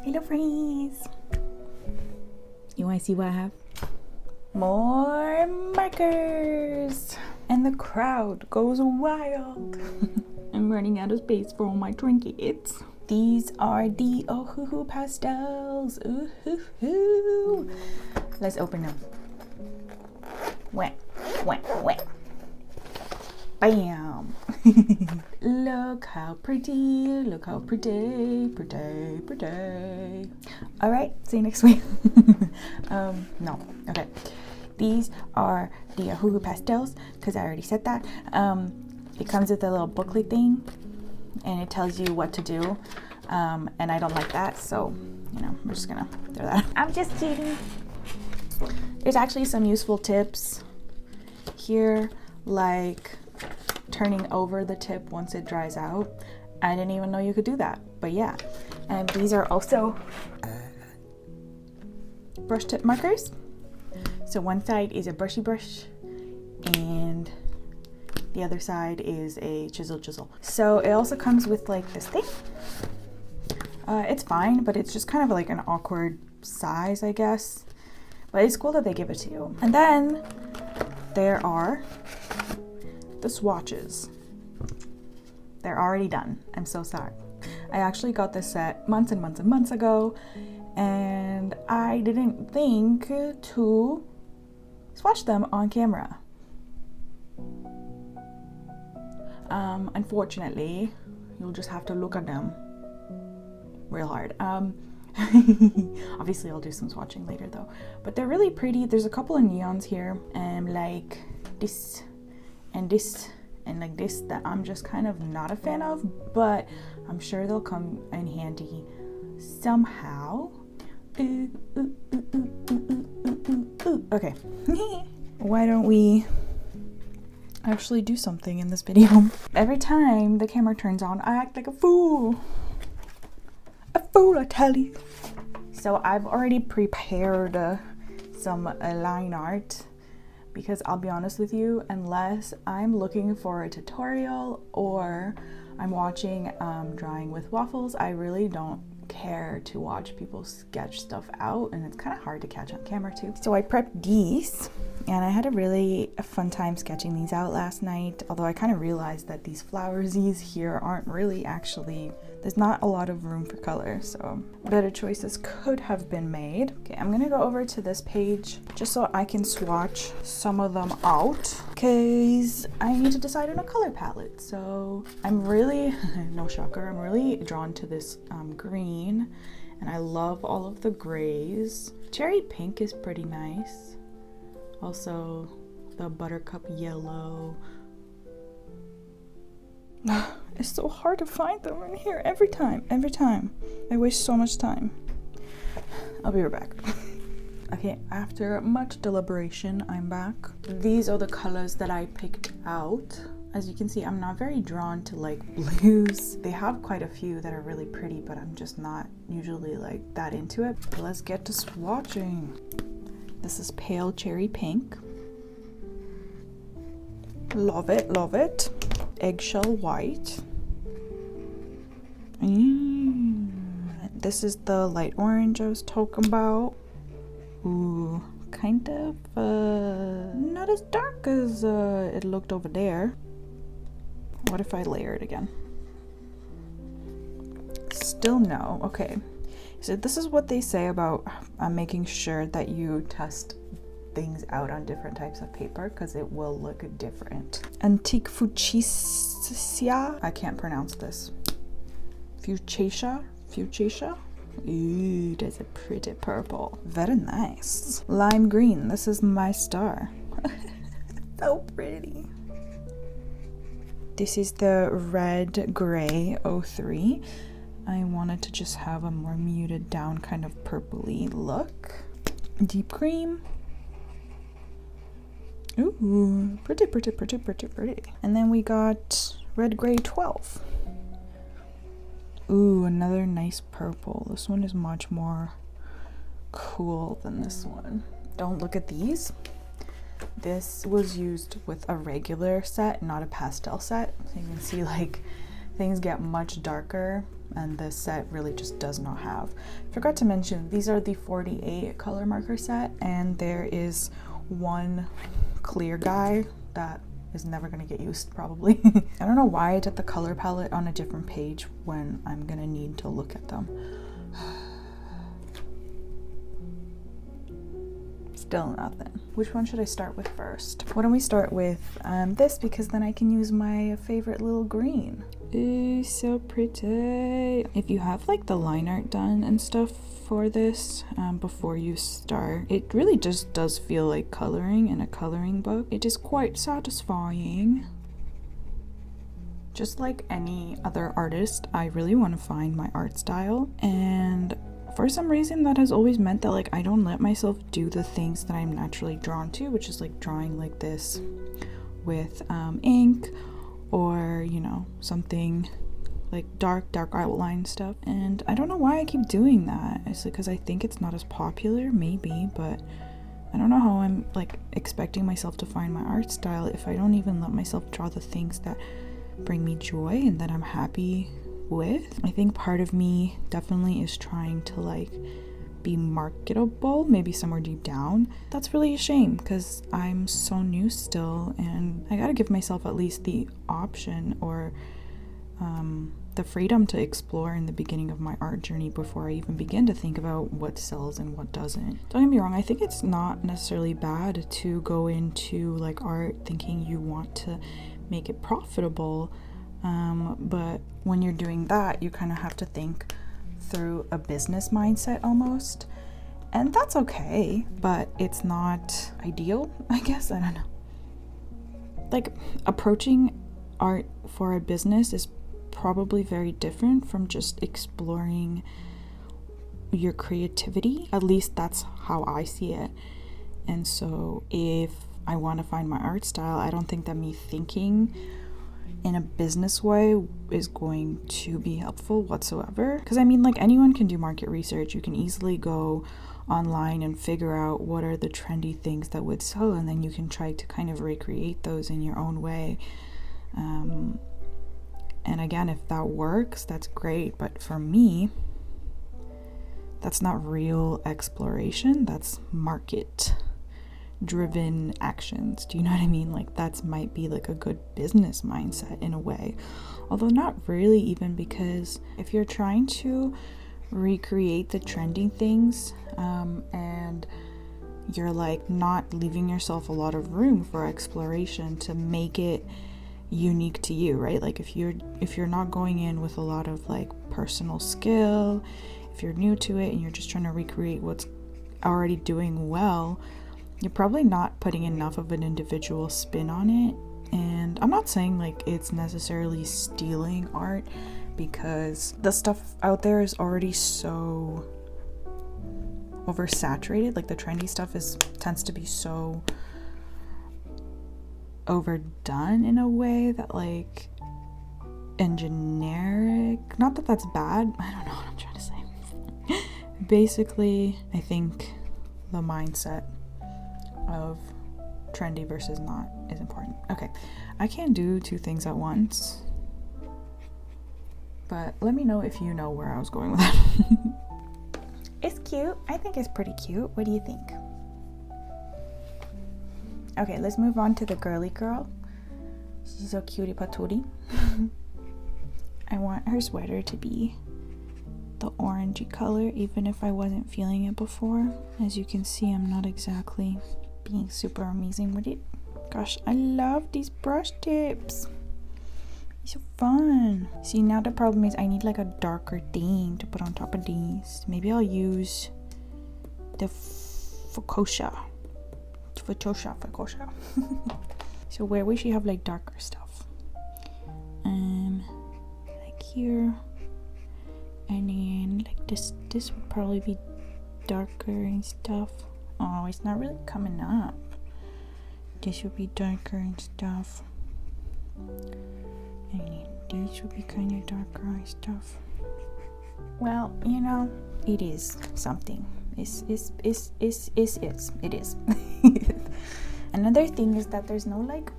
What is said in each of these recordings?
Hello friends! You want to see what I have? More markers! And the crowd goes wild. I'm running out of space for all my trinkets. These are the Ohuhu Pastels. Ooh-hoo-hoo. Let's open them. Wah, wah, wah. Bam! Look how pretty, look how pretty, pretty, pretty. All right, see you next week. No, okay. These are the Ohuhu Pastels, because I already said that. It comes with a little booklet thing, and it tells you what to do. And I don't like that, so, you know, we're just gonna throw that out. I'm just kidding. There's actually some useful tips here, like turning over the tip once it dries out. I didn't even know you could do that, but yeah. And these are also brush tip markers. So one side is a brushy brush and the other side is a chisel. So it also comes with like this thing. It's fine, but it's just kind of like an awkward size, I guess. But it's cool that they give it to you. And then there are the swatches. They're already done. I'm so sorry. I actually got this set months and months and months ago, and I didn't think to swatch them on camera. Unfortunately, you'll just have to look at them real hard. Obviously I'll do some swatching later though, but they're really pretty. There's a couple of neons here, like this and this and like this, that I'm just kind of not a fan of, but I'm sure they'll come in handy somehow. Okay. Why don't we actually do something in this video? Every time the camera turns on, I act like a fool. A fool, I tell you. So I've already prepared some line art, because I'll be honest with you, unless I'm looking for a tutorial or I'm watching Drawing with Waffles, I really don't care to watch people sketch stuff out, and it's kind of hard to catch on camera too. So I prepped these, and I had a really fun time sketching these out last night, although I kind of realized that these flowersies here aren't really actually, there's not a lot of room for color, so better choices could have been made. Okay, I'm gonna go over to this page just so I can swatch some of them out, because I need to decide on a color palette. So I'm really, no shocker, I'm really drawn to this green, and I love all of the grays. Cherry pink is pretty nice. Also the buttercup yellow. It's so hard to find them in here every time. I waste so much time. I'll be right back. Okay, after much deliberation, I'm back. These are the colors that I picked out. As you can see, I'm not very drawn to like blues. They have quite a few that are really pretty, but I'm just not usually like that into it. But let's get to swatching. This is pale cherry pink. Love it, love it. Eggshell white. This is the light orange I was talking about. Ooh, kind of not as dark as it looked over there. What if I layer it again? Still no. Okay, so this is what they say about making sure that you test things out on different types of paper, because it will look different. Antique Fuchsia, I can't pronounce this. Fuchsia. Ooh, that's a pretty purple. Very nice. Lime green, this is my star. So pretty. This is the red gray 03. I wanted to just have a more muted down kind of purpley look. Deep cream. Ooh, pretty. And then we got red gray 12. Ooh, another nice purple. This one is much more cool than this one. Don't look at these. This was used with a regular set, not a pastel set. So you can see like things get much darker, and this set really just does not have. Forgot to mention, these are the 48 color marker set, and there is one clear guy that is never going to get used probably. I don't know why I did the color palette on a different page when I'm going to need to look at them. Still nothing. Which one should I start with first? Why don't we start with this, because then I can use my favorite little green. Ooh, so pretty. If you have like the line art done and stuff for this before you start, it really just does feel like coloring in a coloring book. It is quite satisfying. Just like any other artist, I really want to find my art style, and for some reason that has always meant that like I don't let myself do the things that I'm naturally drawn to, which is like drawing like this with ink, or you know, something like dark outline stuff. And I don't know why I keep doing that. It's like because I think it's not as popular, maybe, but I don't know how I'm like expecting myself to find my art style if I don't even let myself draw the things that bring me joy and that I'm happy with. I think part of me definitely is trying to like be marketable, maybe somewhere deep down. That's really a shame because I'm so new still, and I gotta give myself at least the option or the freedom to explore in the beginning of my art journey before I even begin to think about what sells and what doesn't. Don't get me wrong, I think it's not necessarily bad to go into like art thinking you want to make it profitable, but when you're doing that, you kind of have to think through a business mindset almost, and that's okay, but it's not ideal, I guess. I don't know. Like, approaching art for a business is probably very different from just exploring your creativity. At least that's how I see it. And so if I want to find my art style, I don't think that me thinking in a business way is going to be helpful whatsoever. Because I mean, like, anyone can do market research. You can easily go online and figure out what are the trendy things that would sell, and then you can try to kind of recreate those in your own way. And again, if that works, that's great. But for me, that's not real exploration. That's market driven actions. Do you know what I mean? Like, that might be like a good business mindset in a way, although not really, even, because if you're trying to recreate the trending things and you're like not leaving yourself a lot of room for exploration to make it unique to you, right? Like if you're not going in with a lot of like personal skill, if you're new to it and you're just trying to recreate what's already doing well, you're probably not putting enough of an individual spin on it. And I'm not saying like it's necessarily stealing art, because the stuff out there is already so oversaturated. Like the trendy stuff tends to be so overdone in a way that like, and generic. Not that that's bad, I don't know what I'm trying to say. Basically, I think the mindset of trendy versus not is important. Okay, I can't do two things at once, but let me know if you know where I was going with that. It's cute. I think it's pretty cute. What do you think? Okay, let's move on to the girly girl. She's so cutie patootie. I want her sweater to be the orangey color, even if I wasn't feeling it before. As you can see, I'm not exactly being super amazing with it. Gosh, I love these brush tips. It's so fun. See, now the problem is I need like a darker theme to put on top of these. Maybe I'll use the fuchsia. So where would she have like darker stuff? Like here, and then like this would probably be darker and stuff. Oh, it's not really coming up. This would be darker and stuff, and then this would be kind of darker and stuff. Well, you know, it is something. It is. Another thing is that there's no like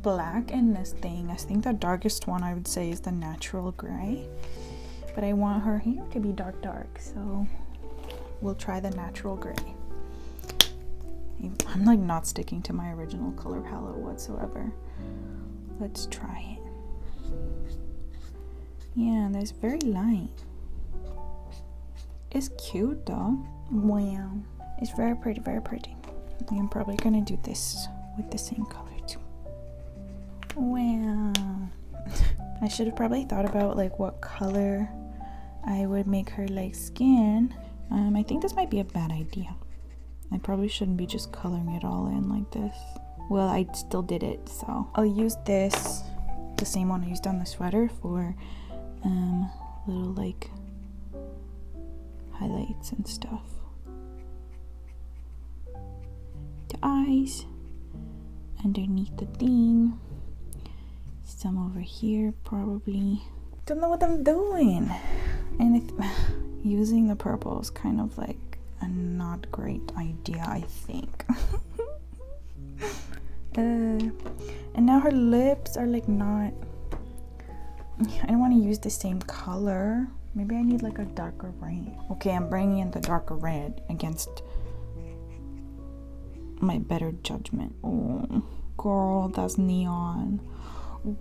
black in this thing. I think the darkest one I would say is the natural gray, but I want her hair to be dark, so we'll try the natural gray. I'm like not sticking to my original color palette whatsoever. Let's try it. Yeah, that's very light. It's cute though. Wow, it's very pretty, very pretty. I'm probably gonna do this with the same color too. Wow. I should have probably thought about like what color I would make her like skin. I think this might be a bad idea. I probably shouldn't be just coloring it all in like this. Well, I still did it, so I'll use this, the same one I used on the sweater, for little like highlights and stuff. The eyes underneath the thing, some over here probably. Don't know what I'm doing, and using the purple is kind of like a not great idea, I think. And now her lips are like not, I don't want to use the same color. Maybe I need like a darker red. Okay, I'm bringing in the darker red against my better judgment. Oh, girl, that's neon.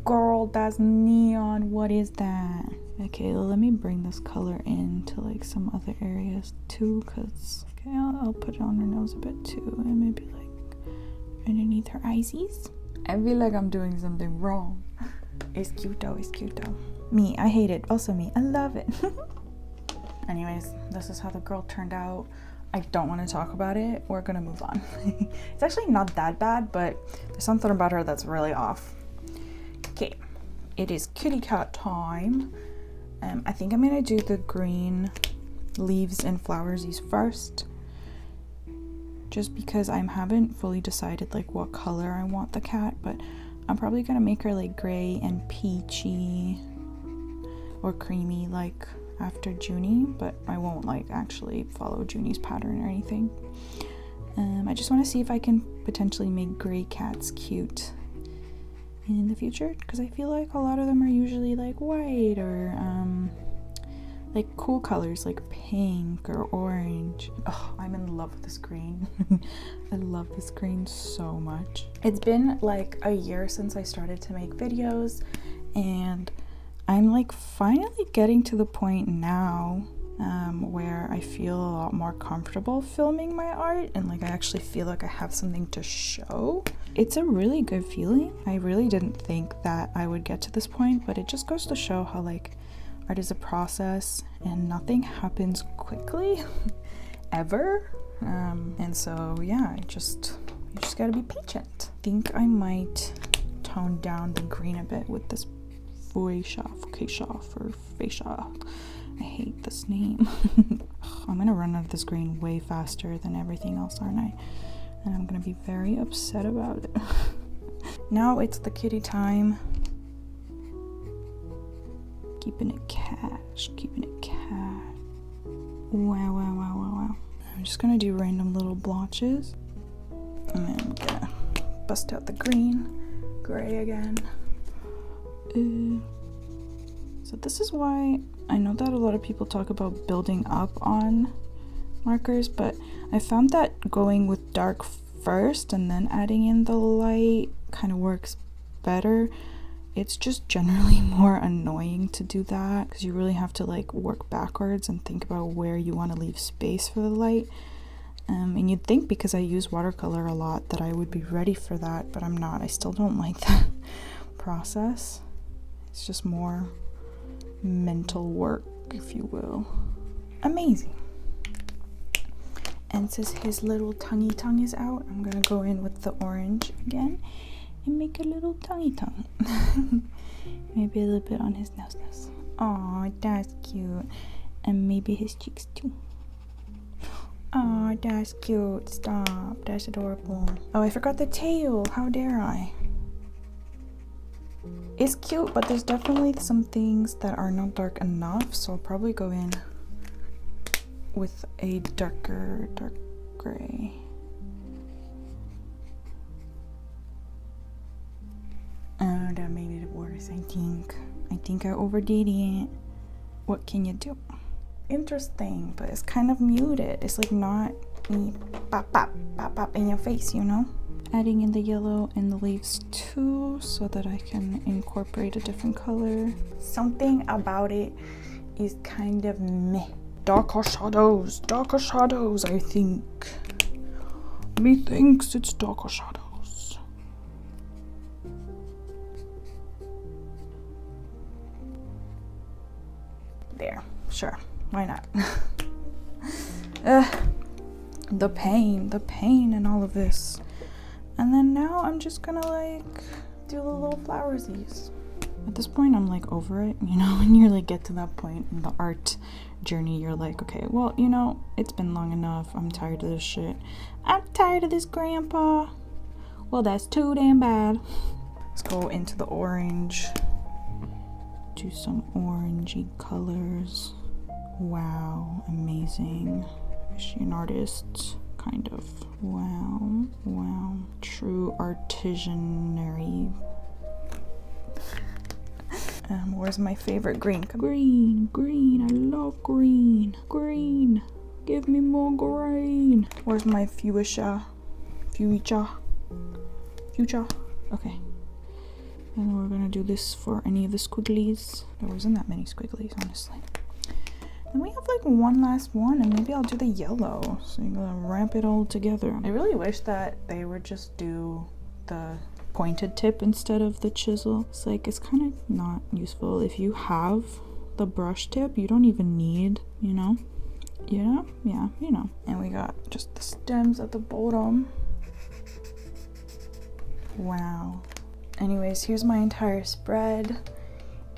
Girl, that's neon. What is that? Okay, let me bring this color into like some other areas too, because okay, I'll put it on her nose a bit too, and maybe like underneath her eyesies. I feel like I'm doing something wrong. It's cute though, it's cute though. Me, I hate it. Also me, I love it. Anyways, this is how the girl turned out. I don't want to talk about it. We're gonna move on. It's actually not that bad, but there's something about her that's really off. Okay, it is kitty cat time. I think I'm gonna do the green leaves and flowersies first, just because I haven't fully decided like what color I want the cat, but I'm probably gonna make her like gray and peachy or creamy like after Junie, but I won't like actually follow Junie's pattern or anything. I just want to see if I can potentially make gray cats cute in the future, because I feel like a lot of them are usually like white or like cool colors like pink or orange. Oh, I'm in love with this green. I love this green so much. It's been like a year since I started to make videos, and I'm like finally getting to the point now where I feel a lot more comfortable filming my art, and like I actually feel like I have something to show. It's a really good feeling. I really didn't think that I would get to this point, but it just goes to show how like art is a process and nothing happens quickly ever. And so yeah, you just gotta be patient. I think I might tone down the green a bit with this fuchsia. I hate this name. I'm gonna run out of this green way faster than everything else, aren't I? And I'm gonna be very upset about it. Now it's the kitty time. Keeping it cash, keeping it cash. Wow, wow, wow, wow, wow. I'm just gonna do random little blotches. And then I'm gonna bust out the green, gray again. So this is why I know that a lot of people talk about building up on markers, but I found that going with dark first and then adding in the light kind of works better. It's just generally more annoying to do that because you really have to like work backwards and think about where you want to leave space for the light. And you'd think because I use watercolor a lot that I would be ready for that, but I'm not. I still don't like that process. It's just more mental work, if you will. Amazing. And since his little tonguey tongue is out, I'm gonna go in with the orange again and make a little tonguey tongue. Maybe a little bit on his nose. Aw, that's cute. And maybe his cheeks too. Aw, that's cute. Stop. That's adorable. Oh, I forgot the tail. How dare I? It's cute, but there's definitely some things that are not dark enough, so I'll probably go in with a dark gray. That made it worse, I think. I think I overdid it. What can you do? Interesting, but it's kind of muted. It's like not pop, pop, pop, pop in your face, you know? Adding in the yellow in the leaves too, so that I can incorporate a different color. Something about it is kind of meh. Darker shadows, I think. Methinks it's darker shadows. There, sure, why not? The pain in all of this. And then now I'm just gonna like do the little flowersies. At this point I'm like over it, you know, when you like get to that point in the art journey, you're like, okay, well, you know, it's been long enough. I'm tired of this shit. I'm tired of this, grandpa. Well, that's too damn bad. Let's go into the orange. Do some orangey colors. Wow, amazing. Is she an artist? Kind of. Wow. True artisanary. Where's my favorite green? Green. I love green. Green. Give me more green. Where's my fuchsia? Okay. And we're gonna do this for any of the squigglies. There wasn't that many squigglies, honestly. And we have like one last one, and maybe I'll do the yellow. So you're gonna wrap it all together. I really wish that they would just do the pointed tip instead of the chisel. It's like, it's kind of not useful. If you have the brush tip, you don't even need, you know? Yeah, you know. And we got just the stems at the bottom. Wow. Anyways, here's my entire spread.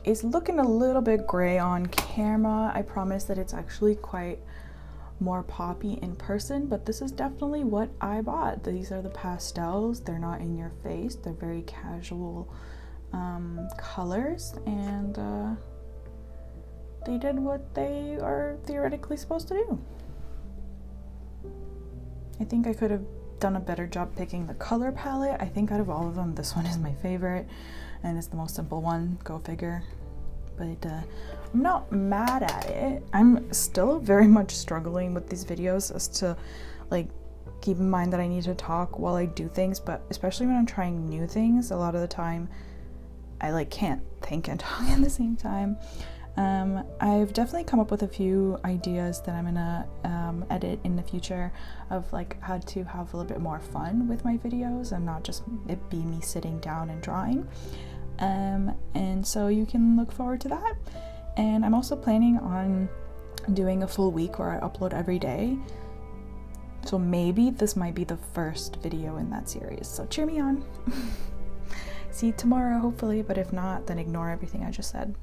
It's looking a little bit gray on camera. I promise that it's actually quite more poppy in person, but this is definitely what I bought. These are the pastels. They're not in your face. They're very casual colors, and they did what they are theoretically supposed to do. I think I could have done a better job picking the color palette. I think out of all of them, this one is my favorite, and it's the most simple one. Go figure. But I'm not mad at it. I'm still very much struggling with these videos as to like keep in mind that I need to talk while I do things, but especially when I'm trying new things, a lot of the time I like can't think and talk at the same time. I've definitely come up with a few ideas that I'm gonna edit in the future of like how to have a little bit more fun with my videos and not just it be me sitting down and drawing. And so you can look forward to that. And I'm also planning on doing a full week where I upload every day. So maybe this might be the first video in that series. So cheer me on. See you tomorrow, hopefully. But if not, then ignore everything I just said.